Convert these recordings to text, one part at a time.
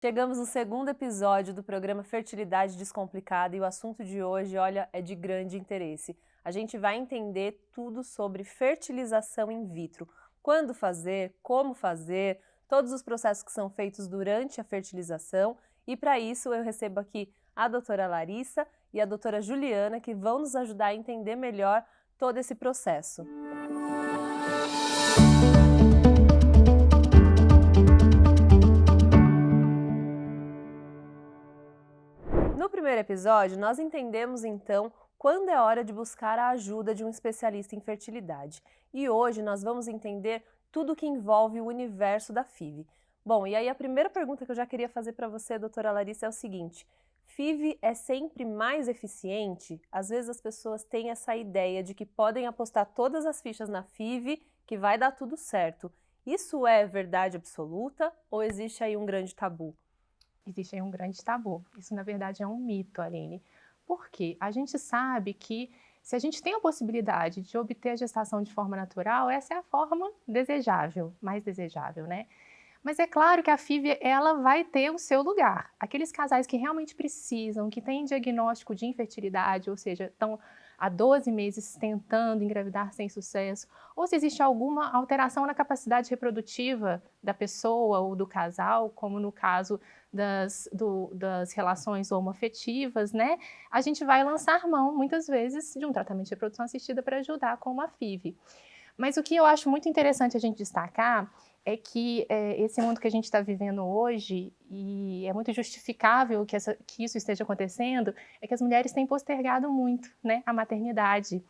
Chegamos no segundo episódio do programa Fertilidade Descomplicada e o assunto de hoje, olha, é de grande interesse. A gente vai entender tudo sobre fertilização in vitro. Quando fazer, como fazer, todos os processos que são feitos durante a fertilização. E para isso eu recebo aqui a doutora Larissa e a doutora Juliana, que vão nos ajudar a entender melhor todo esse processo. No primeiro episódio, nós entendemos então quando é hora de buscar a ajuda de um especialista em fertilidade. E hoje nós vamos entender tudo que envolve o universo da FIV. Bom, e aí a primeira pergunta que eu já queria fazer para você, doutora Larissa, é o seguinte: FIV é sempre mais eficiente? Às vezes as pessoas têm essa ideia de que podem apostar todas as fichas na FIV que vai dar tudo certo. Isso é verdade absoluta ou existe aí um grande tabu? Existe aí um grande tabu. Isso, na verdade, é um mito, Aline. Por quê? A gente sabe que se a gente tem a possibilidade de obter a gestação de forma natural, essa é a forma desejável, mais desejável, né? Mas é claro que a FIV, ela vai ter o seu lugar. Aqueles casais que realmente precisam, que têm diagnóstico de infertilidade, ou seja, estão há 12 meses tentando engravidar sem sucesso, ou se existe alguma alteração na capacidade reprodutiva da pessoa ou do casal, como no caso das relações homoafetivas, né? A gente vai lançar mão, muitas vezes, de um tratamento de reprodução assistida para ajudar com uma FIV. Mas o que eu acho muito interessante a gente destacar é que esse mundo que a gente está vivendo hoje, e é muito justificável que isso esteja acontecendo, é que as mulheres têm postergado muito, né, a maternidade.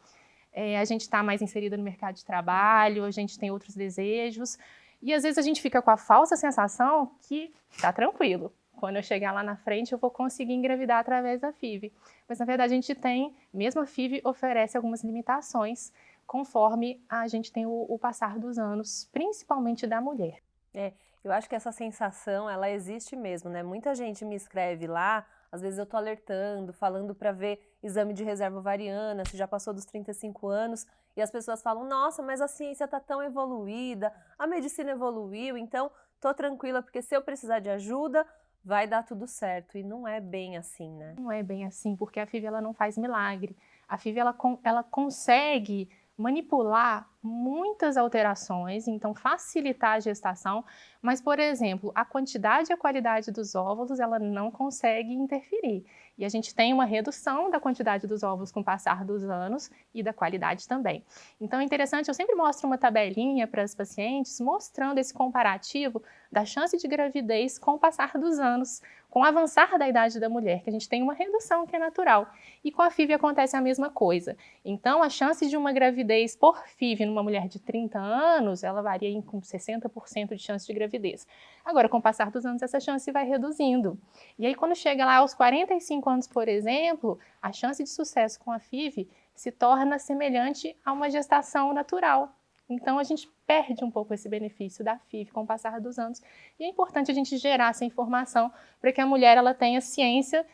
A gente está mais inserida no mercado de trabalho, a gente tem outros desejos, e às vezes a gente fica com a falsa sensação que está tranquilo. Quando eu chegar lá na frente, eu vou conseguir engravidar através da FIV. Mas, na verdade, a gente tem, mesmo a FIV oferece algumas limitações, conforme a gente tem o passar dos anos, principalmente da mulher. É, eu acho que essa sensação, ela existe mesmo, né? Muita gente me escreve lá, às vezes eu tô alertando, falando para ver exame de reserva ovariana, se já passou dos 35 anos, e as pessoas falam: "Nossa, mas a ciência tá tão evoluída, a medicina evoluiu, então tô tranquila porque se eu precisar de ajuda, vai dar tudo certo". E não é bem assim, né? Não é bem assim, porque a FIV ela não faz milagre. A FIV ela consegue manipular muitas alterações, então facilitar a gestação, mas, por exemplo, a quantidade e a qualidade dos óvulos ela não consegue interferir. E a gente tem uma redução da quantidade dos óvulos com o passar dos anos e da qualidade também. Então é interessante, eu sempre mostro uma tabelinha para as pacientes mostrando esse comparativo da chance de gravidez com o passar dos anos, com o avançar da idade da mulher, que a gente tem uma redução que é natural. E com a FIV acontece a mesma coisa. Então, a chance de uma gravidez por FIV numa mulher de 30 anos, ela varia com 60% de chance de gravidez. Agora, com o passar dos anos, essa chance vai reduzindo. E aí, quando chega lá aos 45 anos, por exemplo, a chance de sucesso com a FIV se torna semelhante a uma gestação natural. Então, a gente perde um pouco esse benefício da FIV com o passar dos anos. E é importante a gente gerar essa informação para que a mulher ela tenha ciência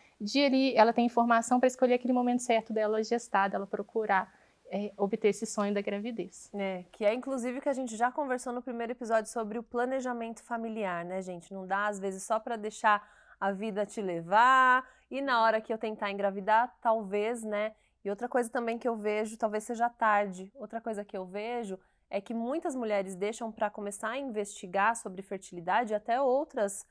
ela tenha informação para escolher aquele momento certo dela gestar, dela procurar obter esse sonho da gravidez. Que é inclusive o que a gente já conversou no primeiro episódio sobre o planejamento familiar, né, gente? Não dá, às vezes, só para deixar a vida te levar e na hora que eu tentar engravidar, talvez, né? E outra coisa também que eu vejo, talvez seja tarde, outra coisa que eu vejo é que muitas mulheres deixam para começar a investigar sobre fertilidade, até outros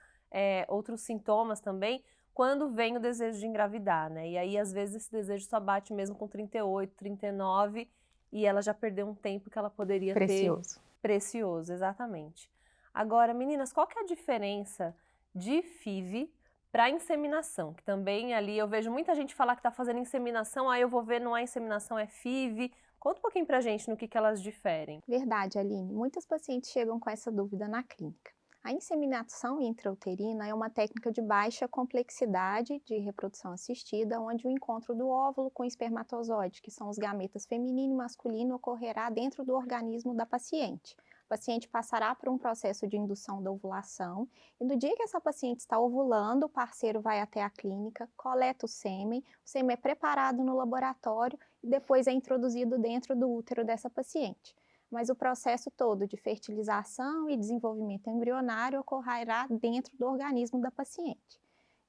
sintomas também, quando vem o desejo de engravidar, né? E aí, às vezes, esse desejo só bate mesmo com 38, 39 e ela já perdeu um tempo que ela poderia ter Precioso. precioso, exatamente. Agora, meninas, qual que é a diferença de FIV para inseminação? Que também ali eu vejo muita gente falar que está fazendo inseminação, aí eu vou ver, não é inseminação, é FIV. Conta um pouquinho pra gente no que elas diferem. Verdade, Aline. Muitas pacientes chegam com essa dúvida na clínica. A inseminação intrauterina é uma técnica de baixa complexidade de reprodução assistida, onde o encontro do óvulo com o espermatozoide, que são os gametas feminino e masculino, ocorrerá dentro do organismo da paciente. O paciente passará por um processo de indução da ovulação e no dia que essa paciente está ovulando, o parceiro vai até a clínica, coleta o sêmen é preparado no laboratório e depois é introduzido dentro do útero dessa paciente. mas o processo todo de fertilização e desenvolvimento embrionário ocorrerá dentro do organismo da paciente.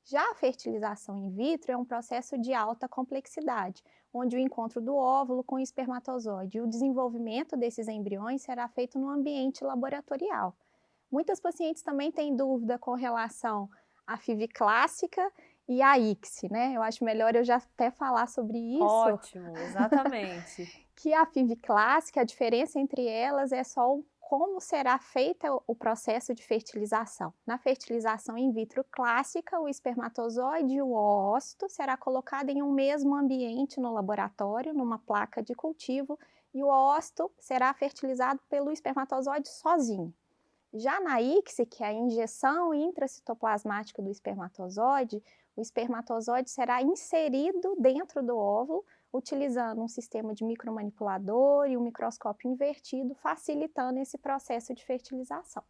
Já a fertilização in vitro é um processo de alta complexidade, onde o encontro do óvulo com o espermatozoide e o desenvolvimento desses embriões será feito no ambiente laboratorial. Muitas pacientes também têm dúvida com relação à FIV clássica e à ICSI, né? Eu acho melhor eu já até falar sobre isso. Ótimo, exatamente. Que a FIV clássica, a diferença entre elas é só como será feita o processo de fertilização. Na fertilização in vitro clássica, o espermatozoide e o oócito será colocado em um mesmo ambiente no laboratório, numa placa de cultivo, e o oócito será fertilizado pelo espermatozoide sozinho. Já na ICSI, que é a injeção intracitoplasmática do espermatozoide, o espermatozoide será inserido dentro do óvulo, utilizando um sistema de micromanipulador e um microscópio invertido, facilitando esse processo de fertilização.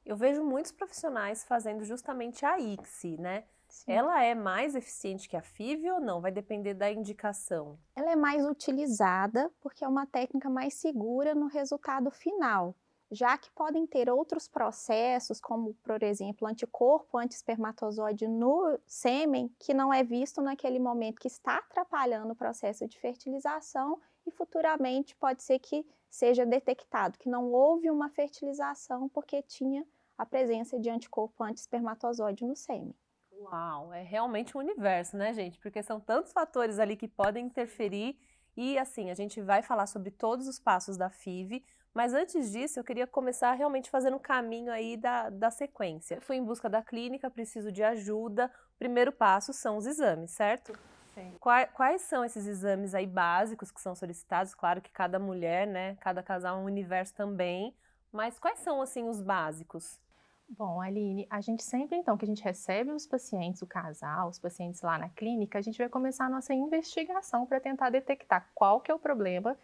Eu vejo muitos profissionais fazendo justamente a ICSI, né? Sim. Ela é mais eficiente que a FIV ou não? Vai depender da indicação. Ela é mais utilizada porque é uma técnica mais segura no resultado final, já que podem ter outros processos, como, por exemplo, anticorpo anti-espermatozoide no sêmen, que não é visto naquele momento, que está atrapalhando o processo de fertilização e futuramente pode ser que seja detectado que não houve uma fertilização porque tinha a presença de anticorpo anti-espermatozoide no sêmen. Uau, é realmente um universo, né, gente? Porque são tantos fatores ali que podem interferir e, assim, a gente vai falar sobre todos os passos da FIV, mas antes disso, eu queria começar realmente fazendo o caminho aí da sequência. Eu fui em busca da clínica, preciso de ajuda. O primeiro passo são os exames, certo? Sim. Quais são esses exames aí básicos que são solicitados? Claro que cada mulher, né, cada casal é um universo também, mas quais são, assim, os básicos? Bom, Aline, a gente sempre, então, que a gente recebe os pacientes, o casal, os pacientes lá na clínica, a gente vai começar a nossa investigação para tentar detectar qual que é o problema,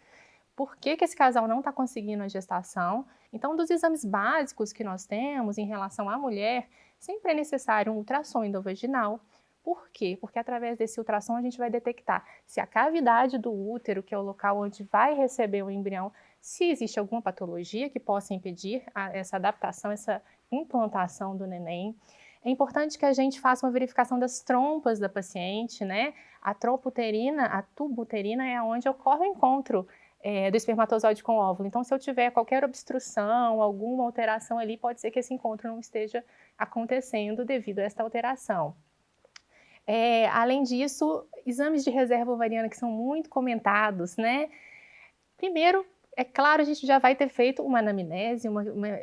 por que esse casal não está conseguindo a gestação. Então, dos exames básicos que nós temos em relação à mulher, sempre é necessário um ultrassom endovaginal. Por quê? Porque através desse ultrassom a gente vai detectar se a cavidade do útero, que é o local onde vai receber o embrião, se existe alguma patologia que possa impedir essa adaptação, essa implantação do neném. É importante que a gente faça uma verificação das trompas da paciente, né? A trompa uterina, a tuba uterina é onde ocorre o encontro do espermatozoide com o óvulo. Então, se eu tiver qualquer obstrução, alguma alteração ali, pode ser que esse encontro não esteja acontecendo devido a esta alteração. Além disso, exames de reserva ovariana que são muito comentados, né? Primeiro, é claro, a gente já vai ter feito uma anamnese,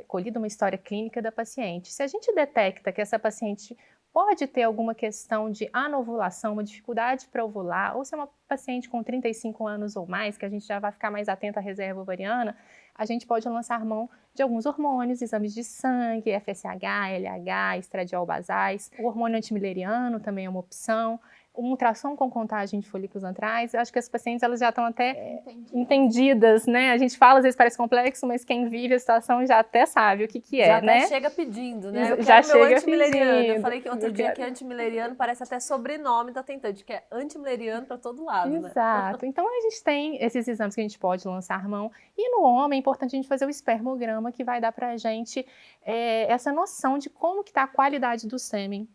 colhido uma história clínica da paciente. Se a gente detecta que essa paciente pode ter alguma questão de anovulação, uma dificuldade para ovular, ou se é uma paciente com 35 anos ou mais, que a gente já vai ficar mais atento à reserva ovariana, a gente pode lançar mão de alguns hormônios, exames de sangue, FSH, LH, estradiol basais. O hormônio antimileriano também é uma opção. Um ultrassom com contagem de folículos antrais. Eu acho que as pacientes elas já estão até entendidas, né? A gente fala, às vezes parece complexo, mas quem vive a situação já até sabe o que é, já né? Já chega pedindo, né? Eu já quero chega meu antimileriano. pedindo. Eu falei que outro dia que antimileriano parece até sobrenome da tentante, que é antimileriano para todo lado, né? Exato. Então, a gente tem esses exames que a gente pode lançar mão. E no homem, é importante a gente fazer o espermograma, que vai dar pra gente essa noção de como que tá a qualidade do sêmen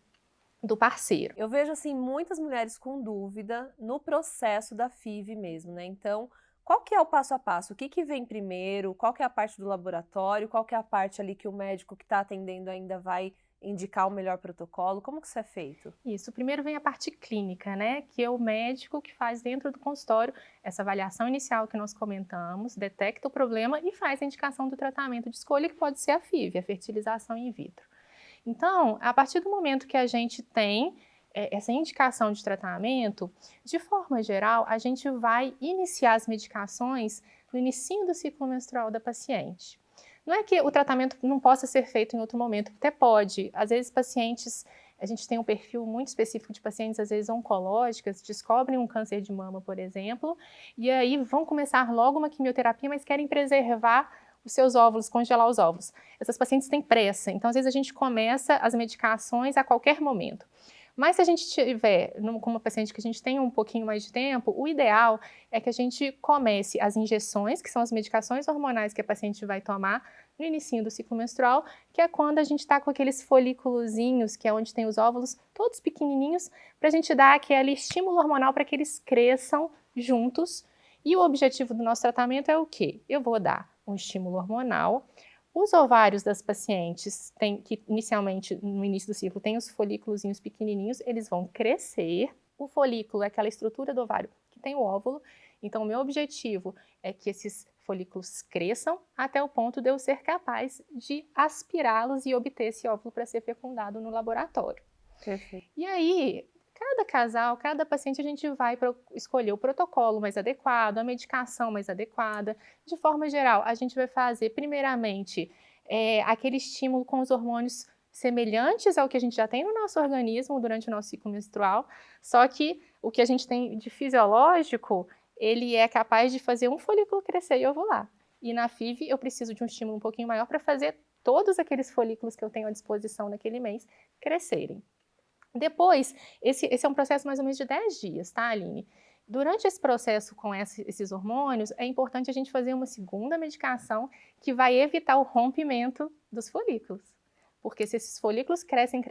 do parceiro. Eu vejo, assim, muitas mulheres com dúvida no processo da FIV mesmo, né? Então, qual que é o passo a passo? O que vem primeiro? Qual que é a parte do laboratório? Qual que é a parte ali que o médico que está atendendo ainda vai indicar o melhor protocolo? Como que isso é feito? Isso, primeiro vem a parte clínica, né? Que é o médico que faz dentro do consultório essa avaliação inicial que nós comentamos, detecta o problema e faz a indicação do tratamento de escolha, que pode ser a FIV, a fertilização in vitro. Então, a partir do momento que a gente tem essa indicação de tratamento, de forma geral, a gente vai iniciar as medicações no início do ciclo menstrual da paciente. Não é que o tratamento não possa ser feito em outro momento, até pode. Às vezes, pacientes, a gente tem um perfil muito específico de pacientes, às vezes oncológicas, descobrem um câncer de mama, por exemplo, e aí vão começar logo uma quimioterapia, mas querem preservar os seus óvulos, congelar os óvulos. Essas pacientes têm pressa, então às vezes a gente começa as medicações a qualquer momento. Mas se a gente tiver com uma paciente que a gente tem um pouquinho mais de tempo, o ideal é que a gente comece as injeções, que são as medicações hormonais que a paciente vai tomar no início do ciclo menstrual, que é quando a gente está com aqueles folículozinhos, que é onde tem os óvulos, todos pequenininhos, para a gente dar aquele estímulo hormonal para que eles cresçam juntos. E o objetivo do nosso tratamento é o quê? Eu vou dar um estímulo hormonal. Os ovários das pacientes, que inicialmente, no início do ciclo, tem os folículozinhos pequenininhos, eles vão crescer. O folículo é aquela estrutura do ovário que tem o óvulo. Então, o meu objetivo é que esses folículos cresçam até o ponto de eu ser capaz de aspirá-los e obter esse óvulo para ser fecundado no laboratório. Perfeito. E aí, cada casal, cada paciente, a gente vai escolher o protocolo mais adequado, a medicação mais adequada. De forma geral, a gente vai fazer, primeiramente, aquele estímulo com os hormônios semelhantes ao que a gente já tem no nosso organismo durante o nosso ciclo menstrual, só que o que a gente tem de fisiológico, ele é capaz de fazer um folículo crescer e ovular. E na FIV eu preciso de um estímulo um pouquinho maior para fazer todos aqueles folículos que eu tenho à disposição naquele mês crescerem. Depois, esse é um processo mais ou menos de 10 dias, tá, Aline? Durante esse processo com esses hormônios, é importante a gente fazer uma segunda medicação que vai evitar o rompimento dos folículos. Porque se esses folículos crescem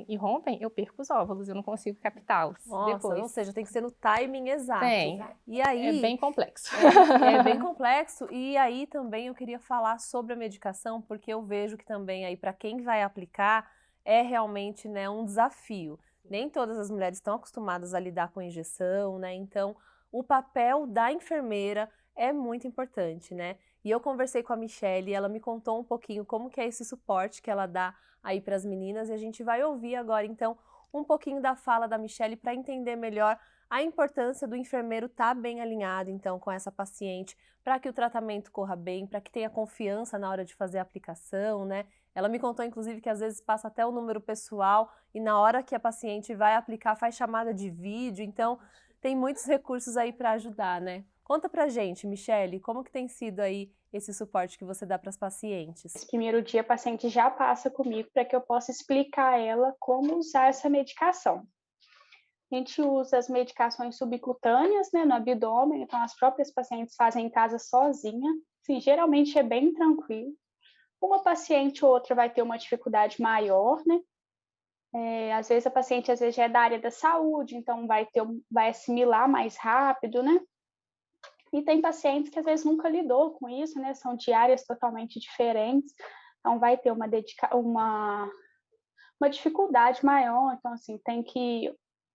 e rompem, eu perco os óvulos, eu não consigo captá-los. Nossa, depois. ou seja, tem que ser no timing exato. Tem. E aí, É bem complexo. É bem complexo. E aí também eu queria falar sobre a medicação, porque eu vejo que também aí para quem vai aplicar é realmente, né, um desafio. Nem todas as mulheres estão acostumadas a lidar com injeção, né? Então, o papel da enfermeira é muito importante, né? E eu conversei com a Michelle e ela me contou um pouquinho como que é esse suporte que ela dá aí para as meninas e a gente vai ouvir agora, então, um pouquinho da fala da Michelle para entender melhor a importância do enfermeiro estar bem alinhado, então, com essa paciente, para que o tratamento corra bem, para que tenha confiança na hora de fazer a aplicação, né? Ela me contou, inclusive, que às vezes passa até o número pessoal e na hora que a paciente vai aplicar faz chamada de vídeo, então tem muitos recursos aí para ajudar, né? Conta pra gente, Michelle, como que tem sido aí esse suporte que você dá para as pacientes? Esse primeiro dia, a paciente já passa comigo para que eu possa explicar a ela como usar essa medicação. A gente usa as medicações subcutâneas, né, no abdômen, então as próprias pacientes fazem em casa sozinha. Assim, geralmente é bem tranquilo. Uma paciente ou outra vai ter uma dificuldade maior, né? Às vezes a paciente já é da área da saúde, então vai assimilar mais rápido, né? E tem pacientes que às vezes nunca lidou com isso, né? São de áreas totalmente diferentes, então vai ter uma dificuldade maior. Então, assim,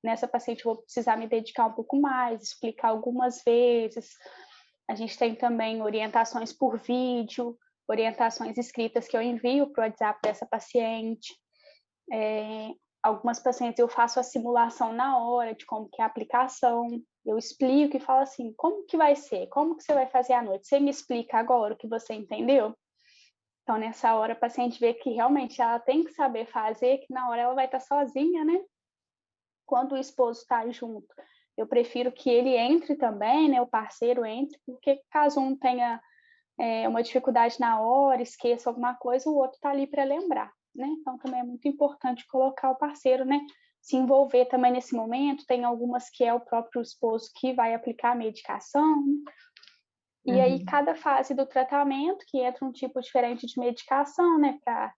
nessa paciente eu vou precisar me dedicar um pouco mais, explicar algumas vezes. A gente tem também orientações por vídeo, orientações escritas que eu envio para o WhatsApp dessa paciente. Algumas pacientes eu faço a simulação na hora de como que é a aplicação. Eu explico e falo assim, como que vai ser? Como que você vai fazer à noite? Você me explica agora o que você entendeu? Então, nessa hora, a paciente vê que realmente ela tem que saber fazer, que na hora ela vai estar sozinha, né? Quando o esposo está junto, eu prefiro que ele entre também, né? O parceiro entre, porque caso um tenha uma dificuldade na hora, esqueça alguma coisa, o outro está ali para lembrar, né? Então, também é muito importante colocar o parceiro, né? Se envolver também nesse momento. Tem algumas que é o próprio esposo que vai aplicar a medicação, né? E aí, cada fase do tratamento, que entra um tipo diferente de medicação, né? Para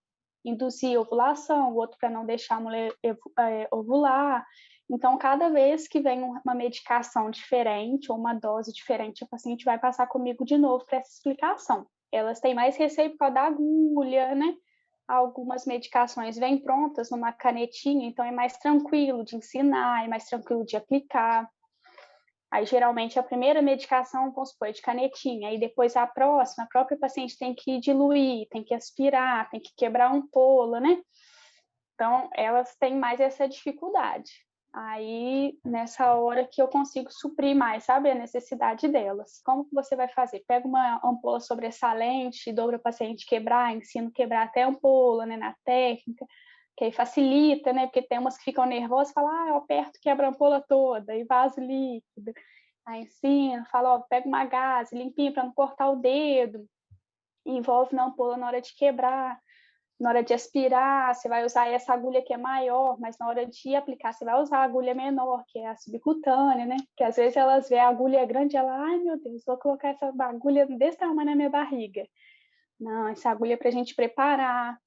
induzir ovulação, o outro para não deixar a mulher ovular. Então, cada vez que vem uma medicação diferente ou uma dose diferente, a paciente vai passar comigo de novo para essa explicação. Elas têm mais receio por causa da agulha, né? Algumas medicações vêm prontas numa canetinha, então é mais tranquilo de ensinar, é mais tranquilo de aplicar. Aí, geralmente, a primeira medicação, vamos supor, é de canetinha, aí depois a próxima, a própria paciente tem que diluir, tem que aspirar, tem que quebrar ampola, né? Então, elas têm mais essa dificuldade. Aí, nessa hora que eu consigo suprir mais, sabe, a necessidade delas. Como que você vai fazer? Pega uma ampola sobressalente, dobra o paciente quebrar, ensino a quebrar até a ampola, né, na técnica, que aí facilita, né, porque tem umas que ficam nervosas e falam, eu aperto, quebra a ampola toda, e vaso líquido. Aí ensino, fala, pega uma gaze limpinha para não cortar o dedo, envolve na ampola na hora de quebrar. na hora de aspirar, você vai usar essa agulha que é maior, mas na hora de aplicar, você vai usar a agulha menor, que é a subcutânea, né? Que às vezes elas veem a agulha grande e ela, ai meu Deus, vou colocar essa agulha desse tamanho na minha barriga. Não, essa agulha é para a gente preparar.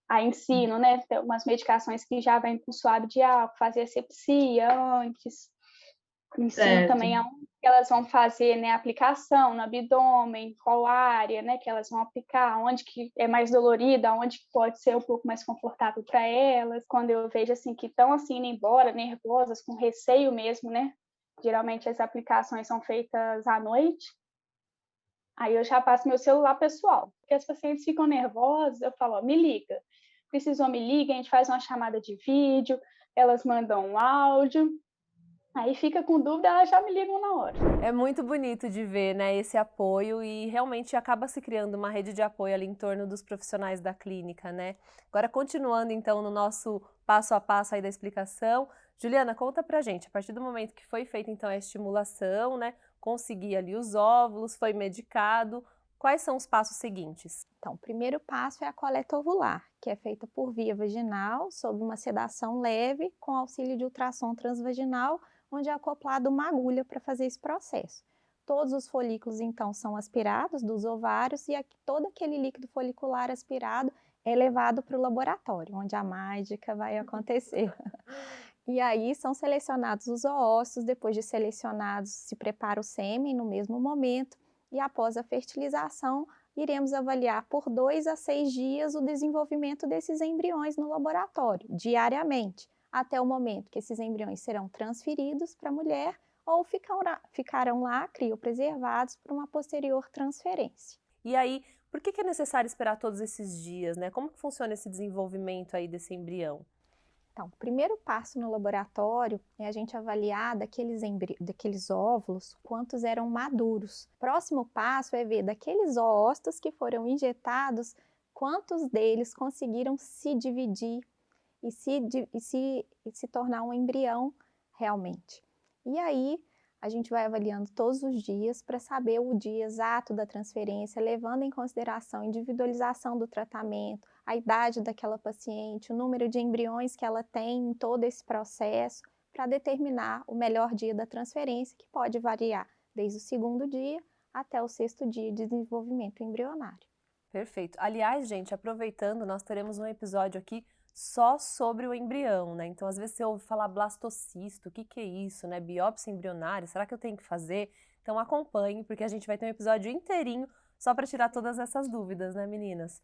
Aí ensino, né? Tem algumas medicações que já vêm com suave de álcool, fazer asepsia antes. Ensino também aonde elas vão fazer, né, a aplicação no abdômen, qual área, né, que elas vão aplicar, onde que é mais dolorida, onde pode ser um pouco mais confortável para elas. Quando eu vejo assim que estão assim indo embora, nervosas, com receio mesmo, né? Geralmente as aplicações são feitas à noite. Aí eu já passo meu celular pessoal, porque as pacientes ficam nervosas, eu falo, ó, me liga. Precisou, me liga, a gente faz uma chamada de vídeo, elas mandam um áudio. Aí fica com dúvida, elas já me ligam na hora. É muito bonito de ver, né, esse apoio e realmente acaba se criando uma rede de apoio ali em torno dos profissionais da clínica, né? Agora, continuando então no nosso passo a passo aí da explicação, Juliana, conta pra gente, a partir do momento que foi feita então a estimulação, né, conseguir ali os óvulos, foi medicado, quais são os passos seguintes? Então, o primeiro passo é a coleta ovular, que é feita por via vaginal, sob uma sedação leve, com auxílio de ultrassom transvaginal, onde é acoplada uma agulha para fazer esse processo. Todos os folículos, então, são aspirados dos ovários e todo aquele líquido folicular aspirado é levado para o laboratório, onde a mágica vai acontecer. E aí são selecionados os oócitos, depois de selecionados se prepara o sêmen no mesmo momento e após a fertilização iremos avaliar por 2 a 6 dias o desenvolvimento desses embriões no laboratório, diariamente, até o momento que esses embriões serão transferidos para a mulher ou ficarão lá criopreservados para uma posterior transferência. E aí, por que é necessário esperar todos esses dias, né? Como que funciona esse desenvolvimento aí desse embrião? Então, o primeiro passo no laboratório é a gente avaliar daqueles óvulos quantos eram maduros. Próximo passo é ver daqueles oócitos que foram injetados, quantos deles conseguiram se dividir e se tornar um embrião realmente. E aí, a gente vai avaliando todos os dias para saber o dia exato da transferência, levando em consideração a individualização do tratamento, a idade daquela paciente, o número de embriões que ela tem em todo esse processo, para determinar o melhor dia da transferência, que pode variar desde o 2º dia até o 6º dia de desenvolvimento embrionário. Perfeito. Aliás, gente, aproveitando, nós teremos um episódio aqui só sobre o embrião, né? Então, às vezes você ouve falar blastocisto, o que é isso, né? Biópsia embrionária, será que eu tenho que fazer? Então, acompanhe, porque a gente vai ter um episódio inteirinho só para tirar todas essas dúvidas, né, meninas?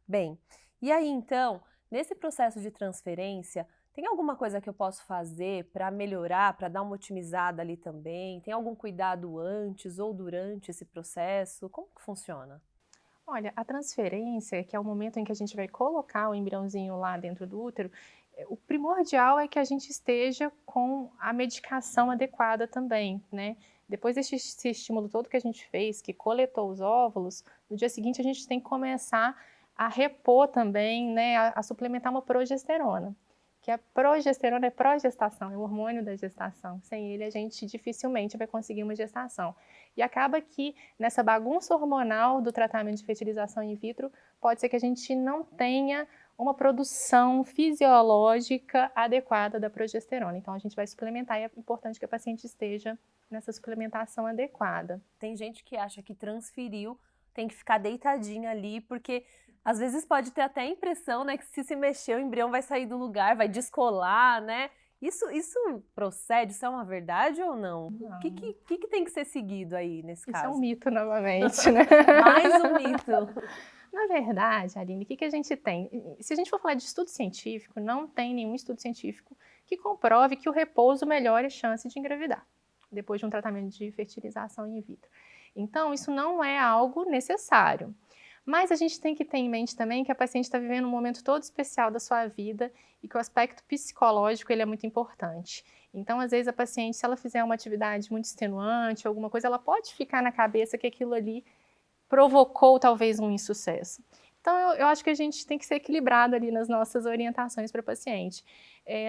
Bem, e aí, então, nesse processo de transferência, tem alguma coisa que eu posso fazer para melhorar, para dar uma otimizada ali também? Tem algum cuidado antes ou durante esse processo? Como que funciona? Olha, a transferência, que é o momento em que a gente vai colocar o embriãozinho lá dentro do útero, o primordial é que a gente esteja com a medicação adequada também, né? Depois desse estímulo todo que a gente fez, que coletou os óvulos, no dia seguinte a gente tem que começar a repor também, né, a suplementar uma progesterona. Que a progesterona é progestação, é o hormônio da gestação. Sem ele, a gente dificilmente vai conseguir uma gestação. E acaba que, nessa bagunça hormonal do tratamento de fertilização in vitro, pode ser que a gente não tenha uma produção fisiológica adequada da progesterona. Então, a gente vai suplementar e é importante que a paciente esteja nessa suplementação adequada. Tem gente que acha que transferiu, tem que ficar deitadinha ali, porque às vezes pode ter até a impressão, né, que se mexer o embrião vai sair do lugar, vai descolar, né? Isso procede? Isso é uma verdade ou não? Não. O que tem que ser seguido aí nesse caso? Isso é um mito novamente, né? Mais um mito. Na verdade, Aline, o que a gente tem? Se a gente for falar de estudo científico, não tem nenhum estudo científico que comprove que o repouso melhore a chance de engravidar depois de um tratamento de fertilização in vitro. Então, isso não é algo necessário. Mas a gente tem que ter em mente também que a paciente está vivendo um momento todo especial da sua vida e que o aspecto psicológico ele é muito importante. Então, às vezes, a paciente, se ela fizer uma atividade muito extenuante, alguma coisa, ela pode ficar na cabeça que aquilo ali provocou talvez um insucesso. Então, eu acho que a gente tem que ser equilibrado ali nas nossas orientações para a paciente.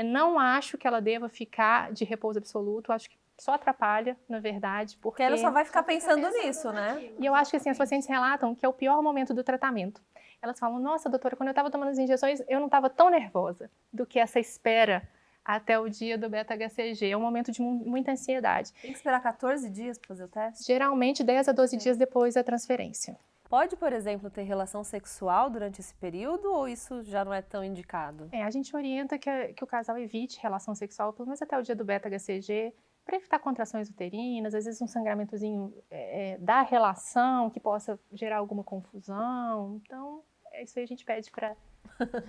Não acho que ela deva ficar de repouso absoluto, acho que só atrapalha, na verdade, porque ela só vai ficar pensando nisso, né? E eu acho que assim, as pacientes relatam que é o pior momento do tratamento. elas falam, nossa, doutora, quando eu estava tomando as injeções, eu não estava tão nervosa do que essa espera até o dia do beta-HCG. É um momento de muita ansiedade. Tem que esperar 14 dias para fazer o teste? Geralmente 10 a 12 dias depois da transferência. Pode, por exemplo, ter relação sexual durante esse período ou isso já não é tão indicado? A gente orienta que o casal evite relação sexual pelo menos até o dia do beta-HCG, para evitar contrações uterinas, às vezes um sangramentozinho da relação que possa gerar alguma confusão. Então, isso aí a gente pede para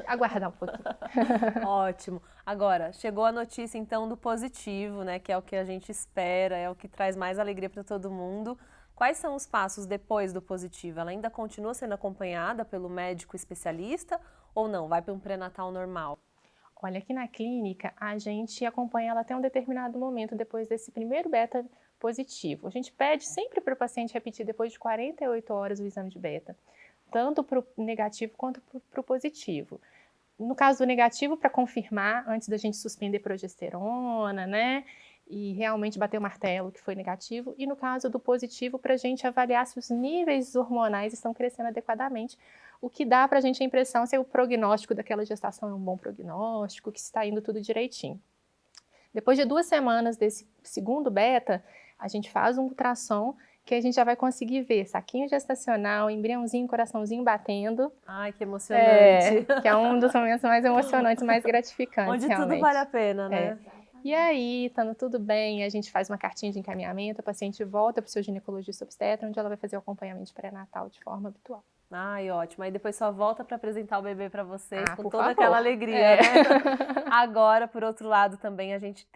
aguardar um pouquinho. Ótimo. Agora, chegou a notícia então do positivo, né, que é o que a gente espera, é o que traz mais alegria para todo mundo. Quais são os passos depois do positivo? Ela ainda continua sendo acompanhada pelo médico especialista ou não? Vai para um pré-natal normal? Olha, aqui na clínica, a gente acompanha ela até um determinado momento depois desse primeiro beta positivo. A gente pede sempre para o paciente repetir depois de 48 horas o exame de beta, tanto para o negativo quanto para o positivo. No caso do negativo, para confirmar, antes da gente suspender progesterona, né? E realmente bater o martelo que foi negativo. E no caso do positivo, para a gente avaliar se os níveis hormonais estão crescendo adequadamente, o que dá para a gente a impressão se o prognóstico daquela gestação é um bom prognóstico, que está indo tudo direitinho. Depois de 2 semanas desse segundo beta, a gente faz um ultrassom que a gente já vai conseguir ver saquinho gestacional, embriãozinho, coraçãozinho batendo. Ai, que emocionante. Que é um dos momentos mais emocionantes, mais gratificantes, onde realmente. tudo vale a pena, né? E aí, estando tudo bem, a gente faz uma cartinha de encaminhamento, a paciente volta para o seu ginecologista obstetra, onde ela vai fazer o acompanhamento pré-natal de forma habitual. Ai, ótimo. Aí depois só volta para apresentar o bebê para vocês com por toda favor. aquela alegria, né? Agora, por outro lado, também a gente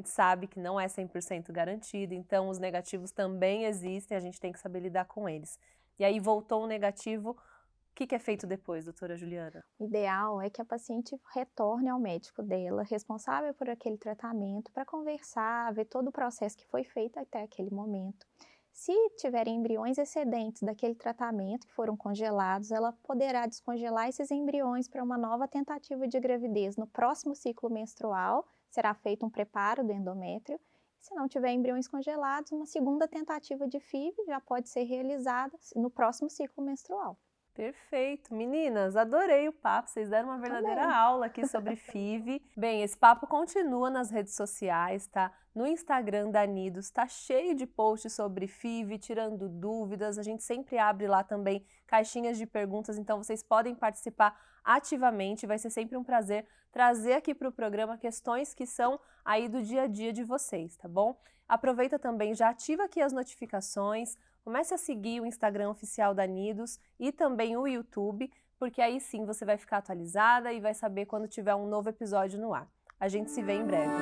sabe que não é 100% garantido, então os negativos também existem, a gente tem que saber lidar com eles. E aí voltou o negativo, o que é feito depois, doutora Juliana? O ideal é que a paciente retorne ao médico dela, responsável por aquele tratamento, para conversar, ver todo o processo que foi feito até aquele momento. Se tiverem embriões excedentes daquele tratamento que foram congelados, ela poderá descongelar esses embriões para uma nova tentativa de gravidez no próximo ciclo menstrual. Será feito um preparo do endométrio. Se não tiver embriões congelados, uma segunda tentativa de FIV já pode ser realizada no próximo ciclo menstrual. Perfeito. Meninas, adorei o papo. Vocês deram uma verdadeira aula aqui sobre FIV. Bem, esse papo continua nas redes sociais, tá? No Instagram da Nidos, tá cheio de posts sobre FIV, tirando dúvidas. A gente sempre abre lá também caixinhas de perguntas, então vocês podem participar ativamente. Vai ser sempre um prazer trazer aqui para o programa questões que são aí do dia a dia de vocês, tá bom? Aproveita também, já ativa aqui as notificações. Comece a seguir o Instagram oficial da Nidos e também o YouTube, porque aí sim você vai ficar atualizada e vai saber quando tiver um novo episódio no ar. A gente se vê em breve.